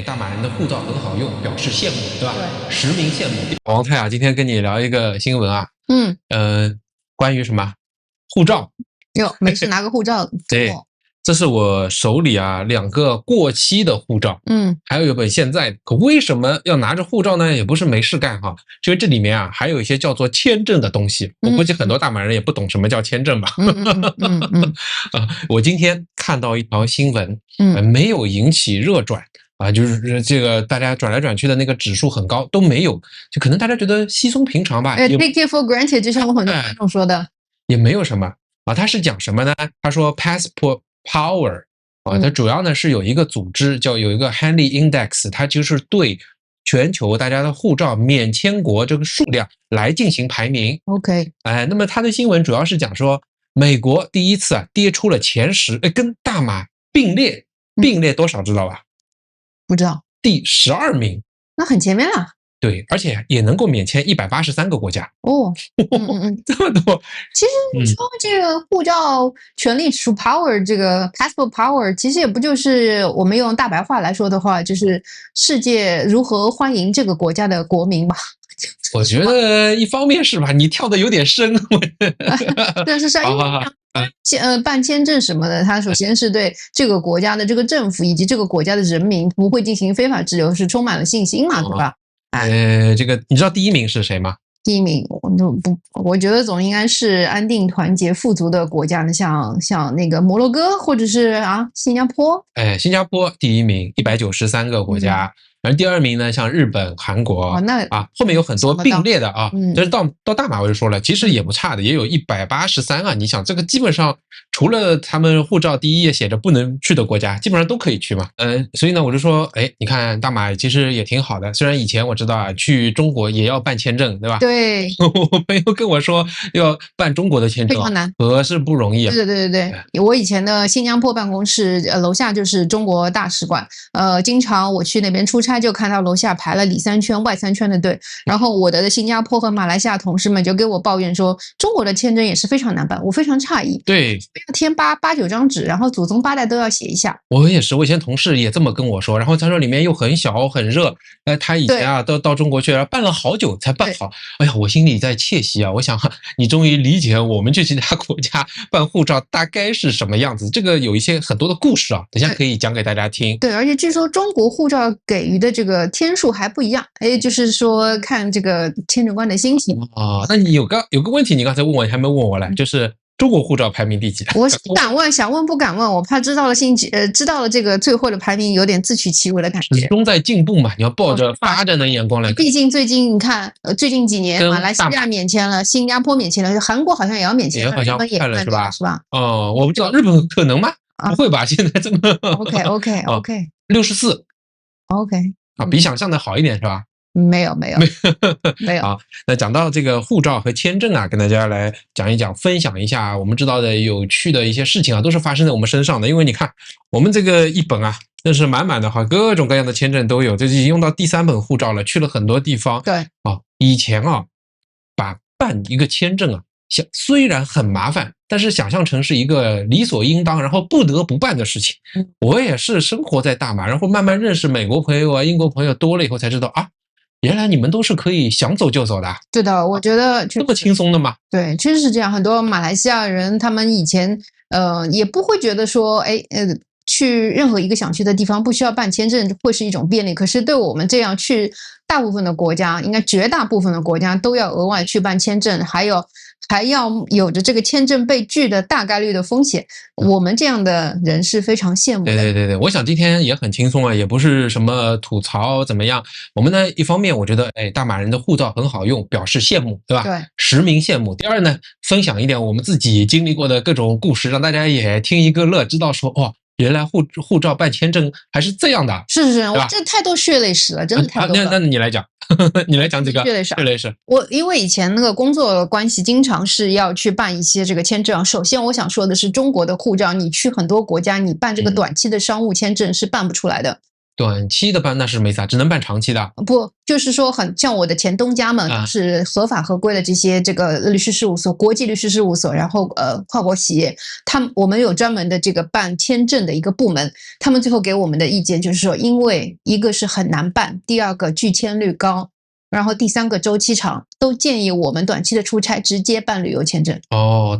大马人的护照很好用，表示羡慕，对吧？对，实名羡慕。王太啊，今天跟你聊一个新闻啊，关于什么护照？没事，拿个护照对，这是我手里啊2个过期的护照，还有一本现在的。可为什么要拿着护照呢？也不是没事干哈，因为这里面啊还有一些叫做签证的东西。我估计很多大马人也不懂什么叫签证吧。我今天看到一条新闻，没有引起热转。就是这个大家转来转去的那个指数很高，都没有，就可能大家觉得稀松平常吧。take it for granted， 就像我很多观众说的，也没有什么啊。他是讲什么呢？他说 passport power 啊，它主要呢是有一个组织有一个 Handy Index， 它就是对全球大家的护照免签国这个数量来进行排名。OK， 那么他的新闻主要是讲说，美国第一次跌出了前10，跟大马并列多少知道吧？不知道，第12名，那很前面了。对，而且也能够免签183个国家。这么多。其实你说这个护照权利指数 power， 这个 passport power， 其实也不就是我们用大白话来说的话，就是世界如何欢迎这个国家的国民吧。我觉得一方面是吧，你跳的有点深。但是因为办签证什么的，它首先是对这个国家的这个政府以及这个国家的人民不会进行非法滞留是充满了信心嘛，对吧？这个你知道第1名是谁吗？第1名，我觉得总应该是安定、团结、富足的国家呢，像那个摩洛哥或者是新加坡。新加坡第1名，193个国家。然后第2名呢，像日本、韩国，后面有很多并列的啊。但是到大马我就说了，其实也不差的，也有183啊。你想，这个基本上除了他们护照第1页写着不能去的国家，基本上都可以去嘛。所以呢，我就说，你看大马其实也挺好的。虽然以前我知道啊，去中国也要办签证，对吧？对。我朋友跟我说，要办中国的签证非常难，可是不容易啊。对，我以前的新加坡办公室楼下就是中国大使馆，经常我去那边出差。就看到楼下排了里3圈外3圈的队，然后我的新加坡和马来西亚同事们就给我抱怨说，中国的签证也是非常难办，我非常诧异。对，要填8、9张纸，然后祖宗8代都要写一下。我也是，我以前同事也这么跟我说，然后他说里面又很小很热，他以前到中国去了，办了好久才办好。哎呀，我心里在窃喜啊，我想你终于理解我们去其他国家办护照大概是什么样子。这个有很多的故事啊，等一下可以讲给大家听。对，而且据说中国护照给予的这个天数还不一样，就是说看这个签证官的心情。那你有个问题，你刚才问我，你还没问我嘞，就是中国护照排名第几？我是不敢问，想问不敢问，我怕知道了这个最后的排名有点自取其辱的感觉。始终在进步嘛，你要抱着发展的眼光来看。毕竟最近你看，最近几年马来西亚免签了，新加坡免签了，韩国好像也要免签了，也好像快了是吧？我不知道日本可能吗？不会吧？现在这么OK 64 OK 比想象的好一点是吧？没有那讲到这个护照和签证啊，跟大家来讲一讲，分享一下我们知道的有趣的一些事情啊，都是发生在我们身上的。因为你看我们这个一本啊，真是满满的哈，各种各样的签证都有，这已经用到第3本护照了，去了很多地方。对以前办一个签证啊，虽然很麻烦，但是想象成是一个理所应当，然后不得不办的事情。我也是生活在大马，然后慢慢认识美国朋友啊、英国朋友多了以后才知道原来你们都是可以想走就走的。对的，我觉得这么轻松的吗？对，确实是这样。很多马来西亚人他们以前也不会觉得说去任何一个想去的地方不需要办签证会是一种便利，可是对我们这样去大部分的国家，应该绝大部分的国家都要额外去办签证，还要有着这个签证被拒的大概率的风险。我们这样的人是非常羡慕的。对，我想今天也很轻松啊，也不是什么吐槽怎么样。我们呢，一方面我觉得大马人的护照很好用，表示羡慕，对吧？对，实名羡慕。第二呢，分享一点我们自己经历过的各种故事，让大家也听一个乐，知道说原来护照办签证还是这样的。是，我这太多血泪史了，真的太多了。那你来讲，你来讲这个血泪史。我因为以前那个工作关系，经常是要去办一些这个签证。首先我想说的是，中国的护照，你去很多国家，你办这个短期的商务签证是办不出来的。短期的办那是没啥，只能办长期的。不，就是说像我的前东家们是合法合规的这些这个律师事务所、国际律师事务所，然后跨国企业，我们有专门的这个办签证的一个部门，他们最后给我们的意见就是说，因为一个是很难办，第二个拒签率高，然后第三个周期长，都建议我们短期的出差直接办旅游签证。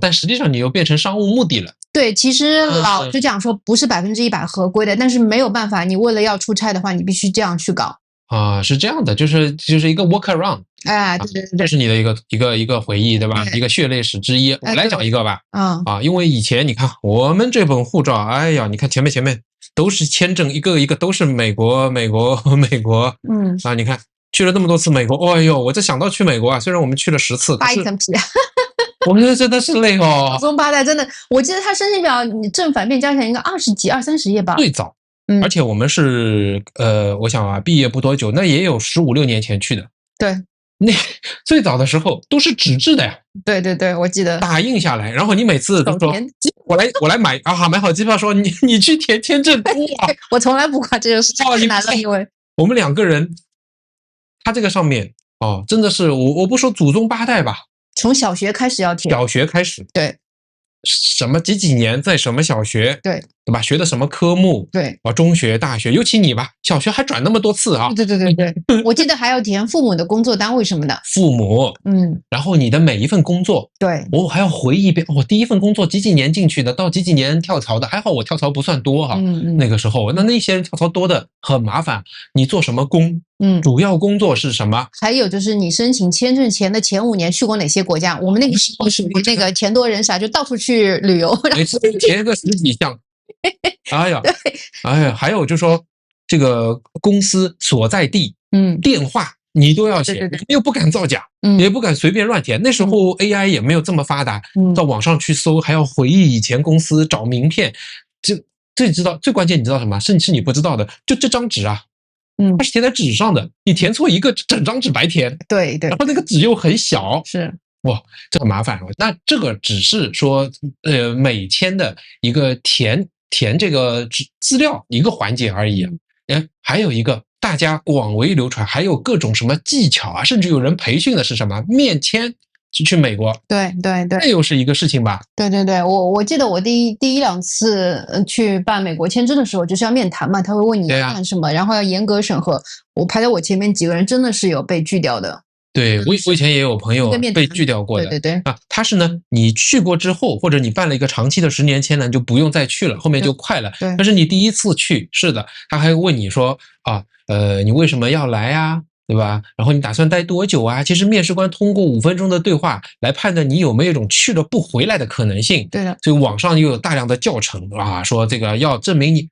但实际上你又变成商务目的了。对，其实老实讲说不是100%合规的，但是没有办法，你为了要出差的话，你必须这样去搞。是这样的，就是一个 work around。对，这是你的一个回忆，对吧？一个血泪史之一。我来讲一个吧。因为以前你看我们这本护照，哎呀，你看前面都是签证，一个一个都是美国。你看去了那么多次美国，哎呦，我这想到去美国啊，虽然我们去了10次，扒一层皮。我觉得真的是累哦。祖宗八代真的，我记得他申请表你正反面加起来应该20几、20-30页吧。最早，而且我们是我想啊，毕业不多久，那也有15、16年前去的。对，那最早的时候都是纸质的呀。对，我记得打印下来，然后你每次都说我来买买好机票，说你去填签证。我从来不管这个事，太难了，因为我们2个人，他这个上面真的是我不说祖宗8代吧。从小学开始要填，小学开始，对，什么几年在什么小学，对吧？学的什么科目，对，中学、大学，尤其你吧，小学还转那么多次啊。对，我记得还要填父母的工作单位什么的。父母，然后你的每一份工作，对，我还要回忆一遍。我第一份工作几年进去的，到几年跳槽的，还好我跳槽不算多哈。那个时候，那些人跳槽多的很麻烦。你做什么工？主要工作是什么？还有就是你申请签证前的前5年去过哪些国家？我们那个时候属于那个钱多人少，就到处去旅游，每次填个10几项。哎呀，还有就是说这个公司所在地，电话你都要写，又不敢造假，也不敢随便乱填。那时候 AI 也没有这么发达，到网上去搜，还要回忆以前公司找名片。最关键你知道什么？是你不知道的，就这张纸啊。它是填在纸上的，你填错一个，整张纸白填。对，然后那个纸又很小，是哇，这很麻烦。那这个只是说每签的一个填这个资料一个环节而已。还有一个大家广为流传，还有各种什么技巧啊，甚至有人培训的是什么面签。去美国，对，这又是一个事情吧？对，我记得我第一2次去办美国签证的时候，就是要面谈嘛，他会问你要干什么，然后要严格审核。我排在我前面几个人真的是有被拒掉的。对，我以前也有朋友被拒掉过的。对他是呢，你去过之后，或者你办了一个长期的10年签呢，就不用再去了，后面就快了。但是你第一次去，是的，他还问你说你为什么要来啊？对吧？然后你打算待多久啊？其实面试官通过5分钟的对话来判断你有没有一种去了不回来的可能性。对的，所以网上又有大量的教程说这个要证明你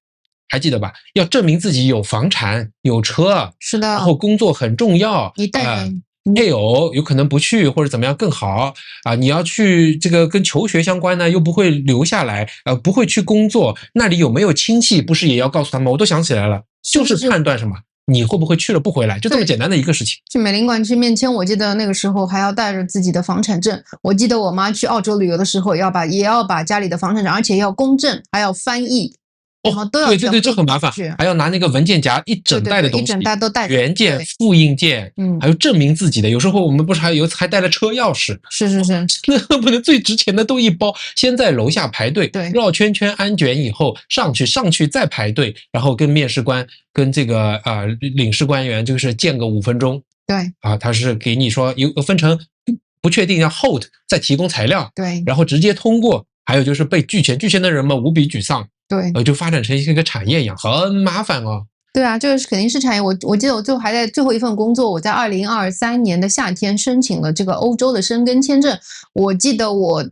还记得吧？要证明自己有房产、有车，是的，然后工作很重要。一旦配偶有可能不去或者怎么样更好你要去这个跟求学相关呢，又不会留下来，不会去工作，那里有没有亲戚，不是也要告诉他们？我都想起来了，就是判断什么。你会不会去了不回来，就这么简单的一个事情。去美领馆去面签，我记得那个时候还要带着自己的房产证。我记得我妈去澳洲旅游的时候，也要把家里的房产证，而且要公证，还要翻译，然后都要对，这很麻烦，还要拿那个文件夹一整袋的东西，一整袋都带着，原件、复印件，还有证明自己的。有时候我们不是还带了车钥匙，是，那不能最值钱的都一包，先在楼下排队，绕圈圈安检以后上去再排队，然后跟面试官跟这个领事官员就是见个5分钟，对他是给你说有分成不确定要 hold 再提供材料，对，然后直接通过，还有就是被拒签的人们无比沮丧。对，就发展成一个产业一样，很麻烦哦。对啊，这个肯定是产业。我记得我最后还在最后一份工作，我在2023年的夏天申请了这个欧洲的申根签证。我记得我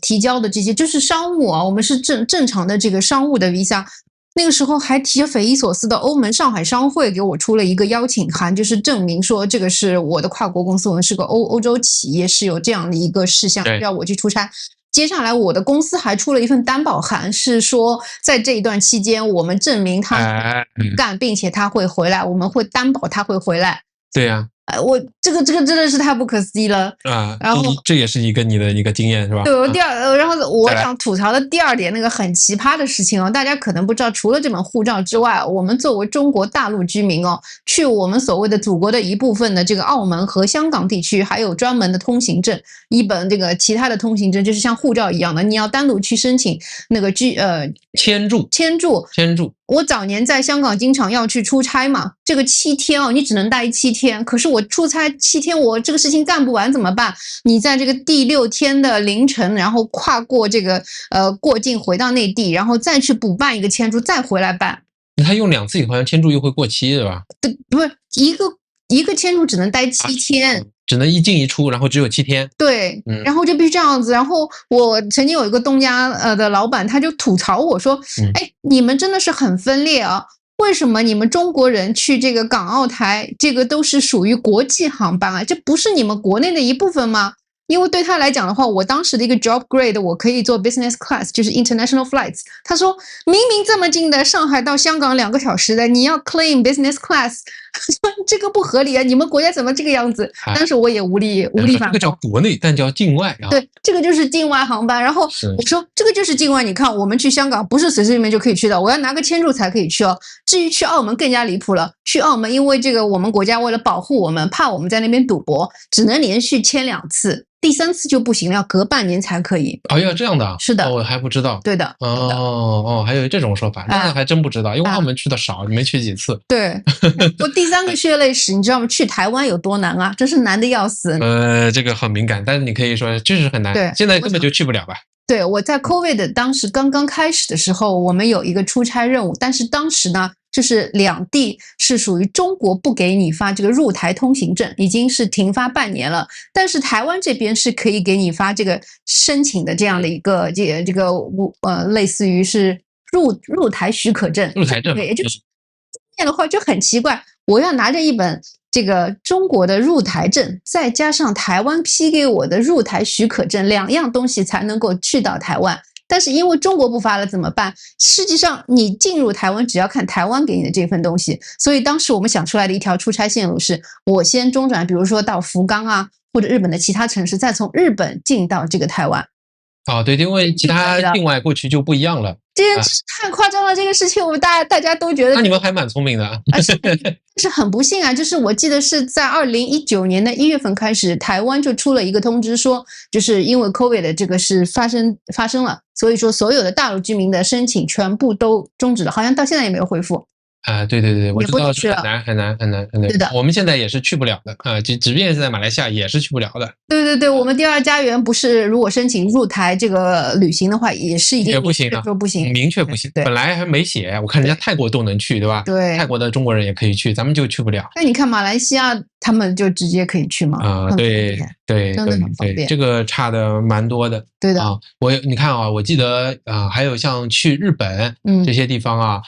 提交的这些就是商务我们是正常的这个商务的 visa。那个时候还提匪夷所思的，欧盟上海商会给我出了一个邀请函，就是证明说这个是我的跨国公司，我们是个欧洲企业，是有这样的一个事项要我去出差。接下来我的公司还出了一份担保函，是说在这一段期间我们证明他干，并且他会回来，我们会担保他会回来。对呀，我这个真的是太不可思议了啊！然后这也是你的一个经验是吧？对，然后我想吐槽的第二点那个很奇葩的事情哦，大家可能不知道，除了这本护照之外，我们作为中国大陆居民哦，去我们所谓的祖国的一部分的这个澳门和香港地区，还有专门的通行证，一本这个其他的通行证，就是像护照一样的，你要单独去申请那个签注。我早年在香港经常要去出差嘛，这个7天哦，你只能待7天。可是我出差7天，我这个事情干不完怎么办？你在这个第6天的凌晨，然后跨过这个过境回到内地，然后再去补办一个签注，再回来办。他用2次以后，好像签注又会过期，对吧？对，不是一个签注只能待7天。只能一进一出，然后只有7天。对，然后就必须这样子。然后我曾经有一个东家的老板，他就吐槽我说：“哎，你们真的是很分裂啊！为什么你们中国人去这个港澳台，这个都是属于国际航班啊？这不是你们国内的一部分吗？”因为对他来讲的话，我当时的一个 job grade 我可以做 business class， 就是 international flights。他说明明这么近的上海到香港2个小时的，你要 claim business class， 这个不合理啊！你们国家怎么这个样子？当时我也无力反驳。这个叫国内，但叫境外啊。对，这个就是境外航班。然后我说这个就是境外，你看我们去香港不是随随便便就可以去的，我要拿个签注才可以去哦。至于去澳门更加离谱了，去澳门因为这个我们国家为了保护我们，怕我们在那边赌博，只能连续签2次。第3次就不行了，要隔半年才可以。哦，要这样的？是的，我还不知道。对的。还有这种说法，那还真不知道，因为澳门去的少，没去几次。对，我第3个血泪史，你知道吗？去台湾有多难啊？真是难的要死。这个很敏感，但是你可以说确实很难。对，现在根本就去不了吧？对，我在 COVID 当时刚刚开始的时候，我们有一个出差任务，但是当时呢，就是两地是属于中国不给你发这个入台通行证，已经是停发半年了，但是台湾这边是可以给你发这个申请的这样的一个这个类似于是入台许可证，入台证，对，也就是这样的话就很奇怪，我要拿着一本这个中国的入台证，再加上台湾批给我的入台许可证，2样东西才能够去到台湾。但是因为中国不发了怎么办？实际上你进入台湾只要看台湾给你的这份东西，所以当时我们想出来的一条出差线路是，我先中转，比如说到福冈啊，或者日本的其他城市，再从日本进到这个台湾。哦，对，因为其他境外过去就不一样了。这件事太夸张了，这个事情我们大家都觉得。那你们还蛮聪明的啊。是很不幸啊，就是我记得是在2019年的1月份开始，台湾就出了一个通知说，就是因为 COVID 的这个是发生了，所以说所有的大陆居民的申请全部都终止了，好像到现在也没有恢复。对，我知道是很难。对的，我们现在也是去不了的啊，即便是在马来西亚也是去不了的。对，我们第二家园不是如果申请入台这个旅行的话，也是已经不行，说不行，明确不行。本来还没写，我看人家泰国都能去，对吧？对，泰国的中国人也可以去，咱们就去不了。那你看马来西亚，他们就直接可以去吗？对，真的很方便。这个差的蛮多的。对的啊，你看啊，我记得还有像去日本这些地方啊，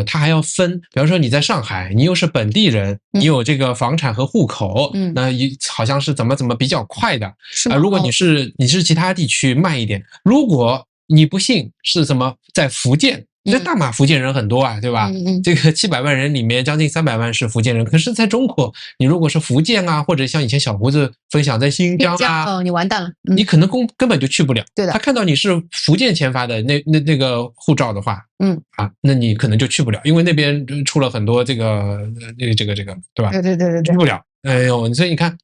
它还要分，比方说你在上海，你又是本地人，你有这个房产和户口，那好像是怎么比较快的。如果你是其他地区慢一点，如果你不幸是在福建。这大马福建人很多啊，对吧？这个700万人里面将近300万是福建人。可是在中国，你如果是福建啊，或者像以前小胡子分享在新疆啊，你完蛋了，你可能根本就去不了。对的，他看到你是福建签发的那个护照的话，那你可能就去不了，因为那边出了很多这个，对吧？对，去不了。哎呦，所以你看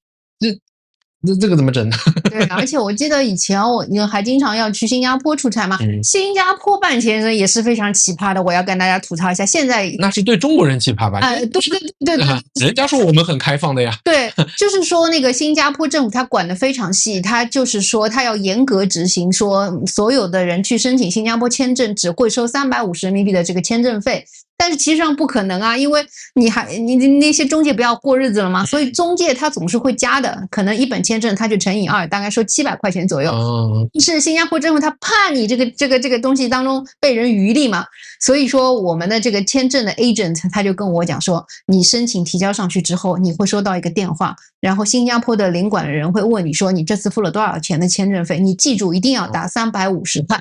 这个怎么整呢？对，而且我记得以前我还经常要去新加坡出差嘛，新加坡办签证也是非常奇葩的，我要跟大家吐槽一下。现在那是对中国人奇葩吧？对，人家说我们很开放的呀。对，就是说那个新加坡政府他管得非常细，他就是说他要严格执行，说所有的人去申请新加坡签证只会收350人民币的这个签证费。但是其实上不可能啊，因为你那些中介不要过日子了吗？所以中介他总是会加的，可能一本签证他就乘以2，大概说700块钱左右。是新加坡政府他怕你这个东西当中被人渔利嘛，所以说我们的这个签证的 agent 他就跟我讲说，你申请提交上去之后，你会收到一个电话，然后新加坡的领馆的人会问你说你这次付了多少钱的签证费，你记住一定要打350块。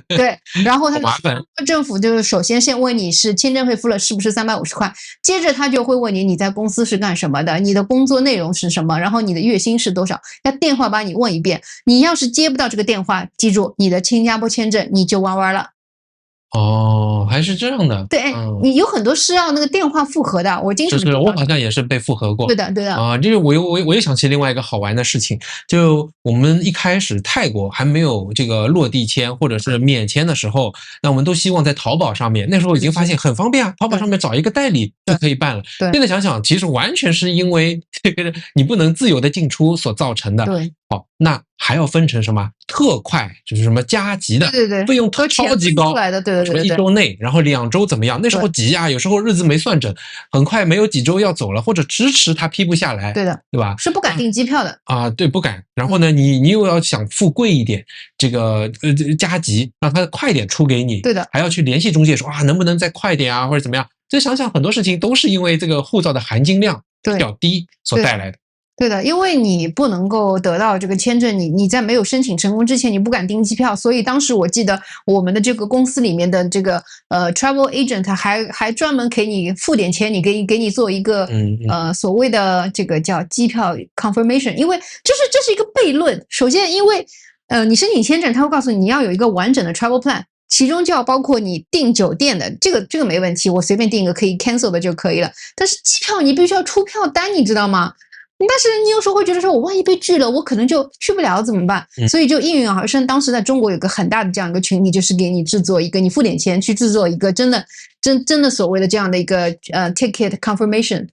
对，然后他政府就是首先问你是签签证费付了是不是350块？接着他就会问你在公司是干什么的，你的工作内容是什么，然后你的月薪是多少，要电话把你问一遍。你要是接不到这个电话，记住你的新加坡签证你就玩完了。哦，还是这样的。对，你有很多是要那个电话复核的，我经常我好像也是被复核过。对的，对的啊，这个我又想起另外一个好玩的事情，就我们一开始泰国还没有这个落地签或者是免签的时候，那我们都希望在淘宝上面，那时候已经发现很方便啊，淘宝上面找一个代理就可以办了。现在想想，其实完全是因为这个你不能自由的进出所造成的。对，好，那还要分成什么特快，就是什么加急的，对，费用超级高，对，什么1周内，然后2周怎么样？那时候急啊，有时候日子没算准，很快没有几周要走了，或者迟迟他批不下来，对的，对吧？是不敢订机票的啊，对，不敢。然后呢，你又要想付贵一点，这个加急，让他快点出给你，对的，还要去联系中介说啊，能不能再快点啊，或者怎么样？就想想很多事情都是因为这个护照的含金量比较低所带来的。对的，因为你不能够得到这个签证，你在没有申请成功之前，你不敢订机票，所以当时我记得我们的这个公司里面的这个travel agent 还专门给你付点钱，你给你做一个所谓的这个叫机票 confirmation， 因为这是一个悖论。首先，因为你申请签证，他会告诉你要有一个完整的 travel plan。其中就要包括你订酒店的，这个没问题，我随便订一个可以 cancel 的就可以了。但是机票你必须要出票单，你知道吗？但是你有时候会觉得说，我万一被拒了，我可能就去不了，怎么办？所以就应运而生。当时在中国有个很大的这样一个群体，就是给你制作一个，你付点钱去制作一个真的所谓的这样的一个ticket confirmation，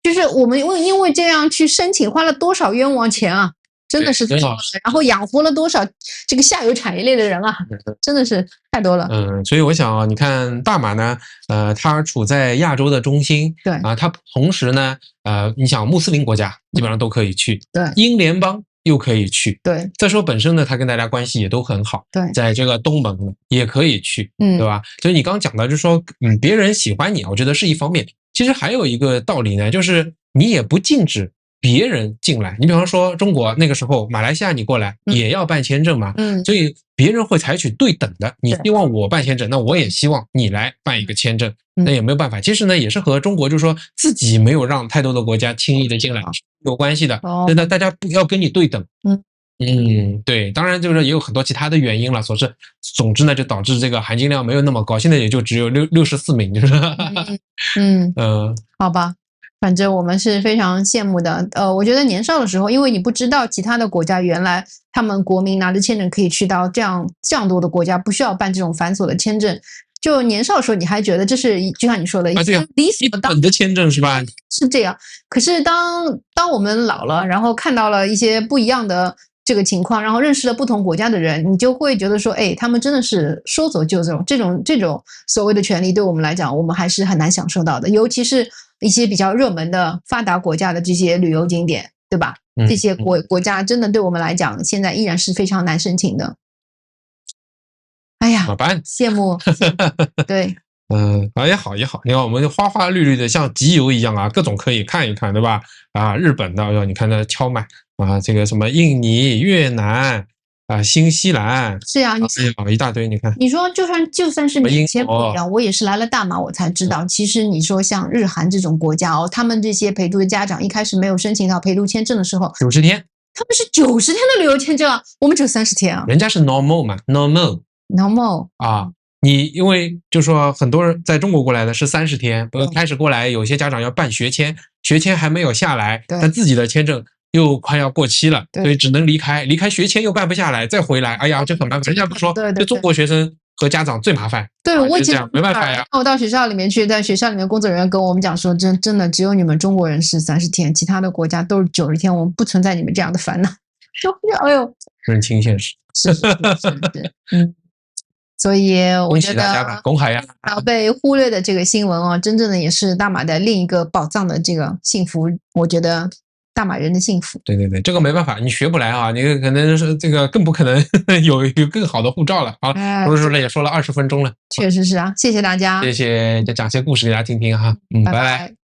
就是我们因为这样去申请，花了多少冤枉钱啊！真的是太多了，然后养活了多少这个下游产业链的人啊，真的是太多了。所以我想啊，你看大马呢，它处在亚洲的中心，对啊，它同时呢，你想穆斯林国家基本上都可以去，对，英联邦又可以去，对，再说本身呢，它跟大家关系也都很好，对，在这个东盟也可以去，对吧？所以你刚刚讲的就是说，别人喜欢你，我觉得是一方面，其实还有一个道理呢，就是你也不禁止别人进来，你比方说中国那个时候，马来西亚你过来也要办签证嘛，所以别人会采取对等的，你希望我办签证，那我也希望你来办一个签证，那也没有办法。其实呢，也是和中国就是说自己没有让太多的国家轻易的进来有关系的，那大家不要跟你对等。对，当然就是也有很多其他的原因了，总之呢，就导致这个含金量没有那么高，现在也就只有64名，就是好吧。反正我们是非常羡慕的，我觉得年少的时候，因为你不知道其他的国家原来他们国民拿着签证可以去到这样多的国家，不需要办这种繁琐的签证。就年少的时候，你还觉得这是就像你说的，理所当然的签证是吧？是这样。可是当我们老了，然后看到了一些不一样的这个情况，然后认识了不同国家的人，你就会觉得说，哎，他们真的是说走就走，这种所谓的权利，对我们来讲，我们还是很难享受到的，尤其是一些比较热门的发达国家的这些旅游景点，对吧？这些国家真的对我们来讲，现在依然是非常难申请的。哎呀，怎么办？羡慕，对。也好，你看我们花花绿绿的，像集邮一样啊，各种可以看一看，对吧？啊，日本的，你看那敲满啊，这个什么印尼、越南啊，新西兰，是呀，一大堆，你看。你说就算是免签不一样，我也是来了大马我才知道，其实你说像日韩这种国家他们这些陪读的家长一开始没有申请到陪读签证的时候，90天，他们是90天的旅游签证啊，我们只有30天啊。人家是 normal 嘛 ，normal 啊。你因为就说很多人在中国过来的是30天，开始过来，有些家长要办学签，学签还没有下来，但自己的签证又快要过期了，所以只能离开学签又办不下来，再回来，哎呀，这很麻烦。人家不说，这中国学生和家长最麻烦。对，我这样没办法呀。我到学校里面去，在学校里面工作人员跟我们讲说，真的只有你们中国人是30天，其他的国家都是90天，我们不存在你们这样的烦恼。哎呦，认清现实。是，所以我觉得公海呀，被忽略的这个新闻真正的也是大马的另一个宝藏的这个幸福，我觉得大马人的幸福。对，这个没办法，你学不来啊，你可能是这个更不可能有更好的护照了啊。说了也说了20分钟了，确实是啊，谢谢大家，谢谢讲些故事给大家听听哈，拜拜。